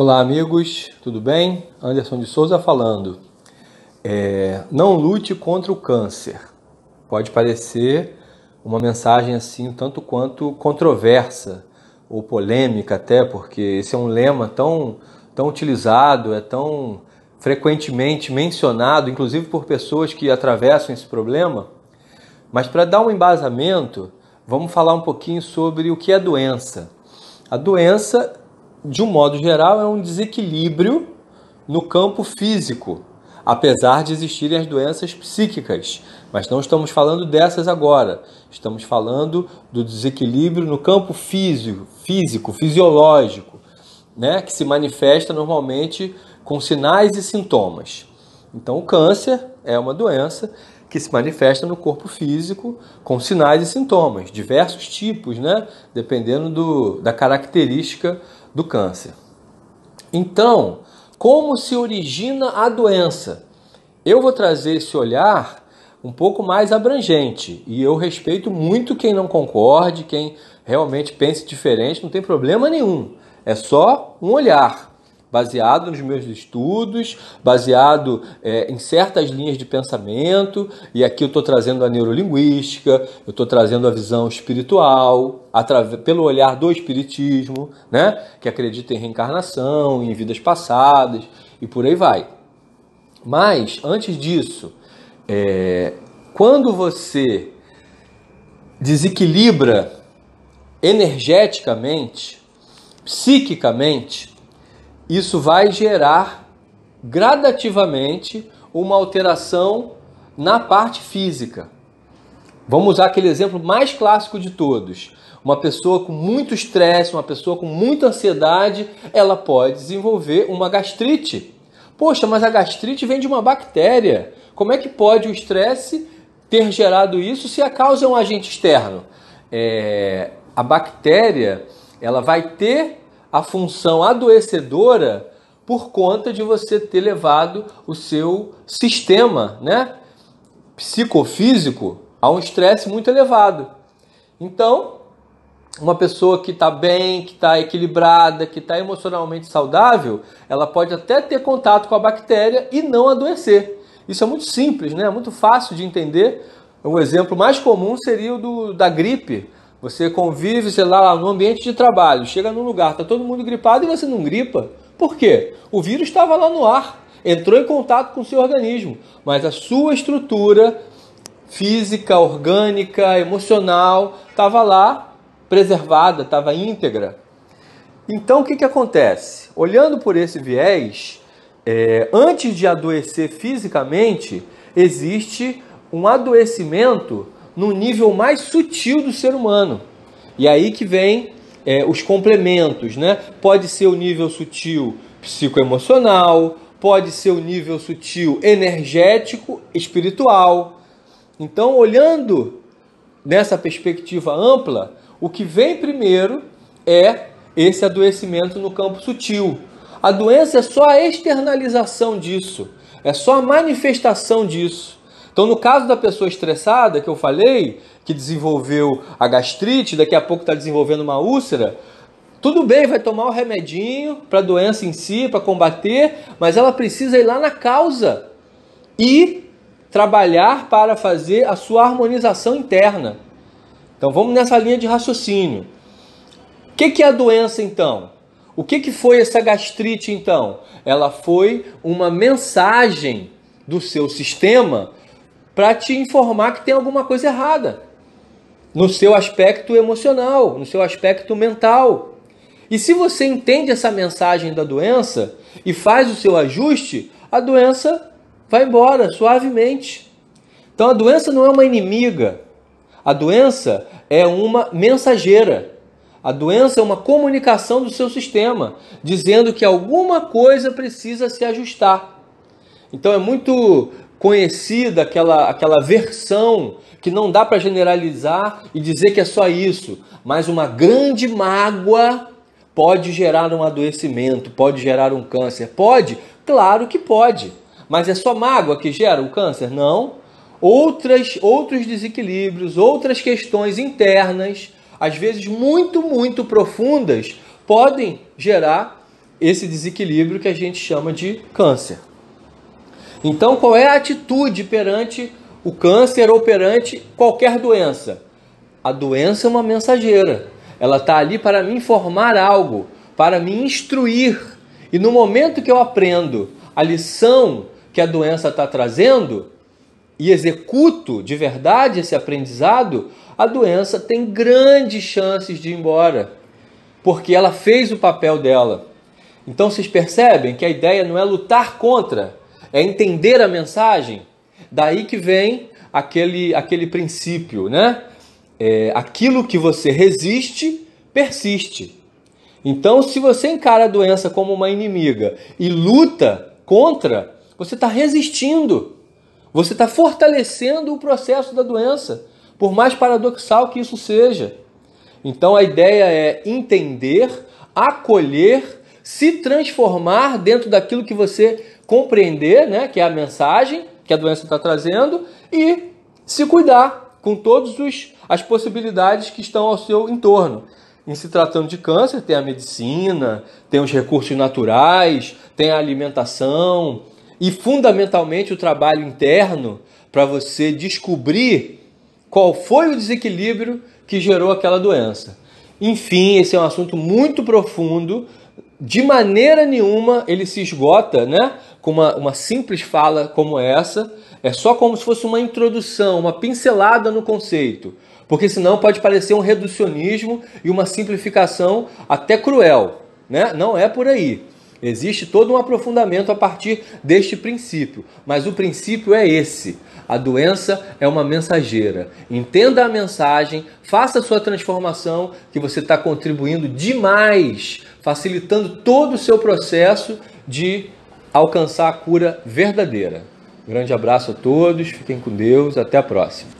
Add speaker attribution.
Speaker 1: Olá amigos, tudo bem? Anderson de Souza falando. Não lute contra o câncer. Pode parecer uma mensagem assim um tanto quanto controversa ou polêmica até, porque esse é um lema tão utilizado, é tão frequentemente mencionado, inclusive por pessoas que atravessam esse problema. Mas para dar um embasamento, vamos falar um pouquinho sobre o que é doença. A doença, de um modo geral, é um desequilíbrio no campo físico, apesar de existirem as doenças psíquicas. Mas não estamos falando dessas agora. Estamos falando do desequilíbrio no campo físico, fisiológico, né? Que se manifesta normalmente com sinais e sintomas. Então, o câncer é uma doença que se manifesta no corpo físico com sinais e sintomas, diversos tipos, né? Dependendo da característica do câncer. Então, como se origina a doença? Eu vou trazer esse olhar um pouco mais abrangente e eu respeito muito quem não concorde, quem realmente pense diferente, não tem problema nenhum. É só um olhar baseado nos meus estudos, baseado em certas linhas de pensamento, e aqui eu estou trazendo a neurolinguística, eu estou trazendo a visão espiritual, pelo olhar do espiritismo, né? Que acredita em reencarnação, em vidas passadas, e por aí vai. Mas, antes disso, quando você desequilibra energeticamente, psiquicamente, isso vai gerar gradativamente uma alteração na parte física. Vamos usar aquele exemplo mais clássico de todos. Uma pessoa com muito estresse, uma pessoa com muita ansiedade, ela pode desenvolver uma gastrite. Poxa, mas a gastrite vem de uma bactéria. Como é que pode o estresse ter gerado isso se a causa é um agente externo? A bactéria, ela vai ter a função adoecedora por conta de você ter levado o seu sistema, né, psicofísico a um estresse muito elevado. Então, uma pessoa que está bem, que está equilibrada, que está emocionalmente saudável, ela pode até ter contato com a bactéria e não adoecer. Isso é muito simples, né? É muito fácil de entender. Um exemplo mais comum seria o da gripe. Você convive, sei lá, no ambiente de trabalho, chega num lugar, está todo mundo gripado e você não gripa. Por quê? O vírus estava lá no ar, entrou em contato com o seu organismo, mas a sua estrutura física, orgânica, emocional, estava lá preservada, estava íntegra. Então, o que acontece? Olhando por esse viés, antes de adoecer fisicamente, existe um adoecimento no nível mais sutil do ser humano. E aí que vem os complementos, né? Pode ser o nível sutil psicoemocional, pode ser o nível sutil energético, espiritual. Então, olhando nessa perspectiva ampla, o que vem primeiro é esse adoecimento no campo sutil. A doença é só a externalização disso, é só a manifestação disso. Então, no caso da pessoa estressada, que eu falei, que desenvolveu a gastrite, daqui a pouco está desenvolvendo uma úlcera, tudo bem, vai tomar o remedinho para a doença em si, para combater, mas ela precisa ir lá na causa e trabalhar para fazer a sua harmonização interna. Então, vamos nessa linha de raciocínio. O que é a doença, então? O que foi essa gastrite, então? Ela foi uma mensagem do seu sistema para te informar que tem alguma coisa errada no seu aspecto emocional, no seu aspecto mental. E se você entende essa mensagem da doença e faz o seu ajuste, a doença vai embora suavemente. Então a doença não é uma inimiga, a doença é uma mensageira. A doença é uma comunicação do seu sistema, dizendo que alguma coisa precisa se ajustar. Então é muito conhecida aquela versão que não dá para generalizar e dizer que é só isso, mas uma grande mágoa pode gerar um adoecimento, pode gerar um câncer. Pode? Claro que pode. Mas é só mágoa que gera o câncer? Não. Outros desequilíbrios, outras questões internas, às vezes muito, muito profundas, podem gerar esse desequilíbrio que a gente chama de câncer. Então, qual é a atitude perante o câncer ou perante qualquer doença? A doença é uma mensageira. Ela está ali para me informar algo, para me instruir. E no momento que eu aprendo a lição que a doença está trazendo e executo de verdade esse aprendizado, a doença tem grandes chances de ir embora, porque ela fez o papel dela. Então vocês percebem que a ideia não é lutar contra, é entender a mensagem. Daí que vem aquele princípio, né? Aquilo que você resiste, persiste. Então, se você encara a doença como uma inimiga e luta contra, você está resistindo. Você está fortalecendo o processo da doença, por mais paradoxal que isso seja. Então, a ideia é entender, acolher, se transformar dentro daquilo que você compreender, né, que é a mensagem que a doença está trazendo, e se cuidar com todas as possibilidades que estão ao seu entorno. Em se tratando de câncer, tem a medicina, tem os recursos naturais, tem a alimentação e, fundamentalmente, o trabalho interno para você descobrir qual foi o desequilíbrio que gerou aquela doença. Enfim, esse é um assunto muito profundo. De maneira nenhuma ele se esgota, né, com uma simples fala como essa. É só como se fosse uma introdução, uma pincelada no conceito. Porque senão pode parecer um reducionismo e uma simplificação até cruel, né? Não é por aí. Existe todo um aprofundamento a partir deste princípio. Mas o princípio é esse. A doença é uma mensageira. Entenda a mensagem, faça a sua transformação, que você está contribuindo demais, facilitando todo o seu processo de alcançar a cura verdadeira. Grande abraço a todos, fiquem com Deus, até a próxima.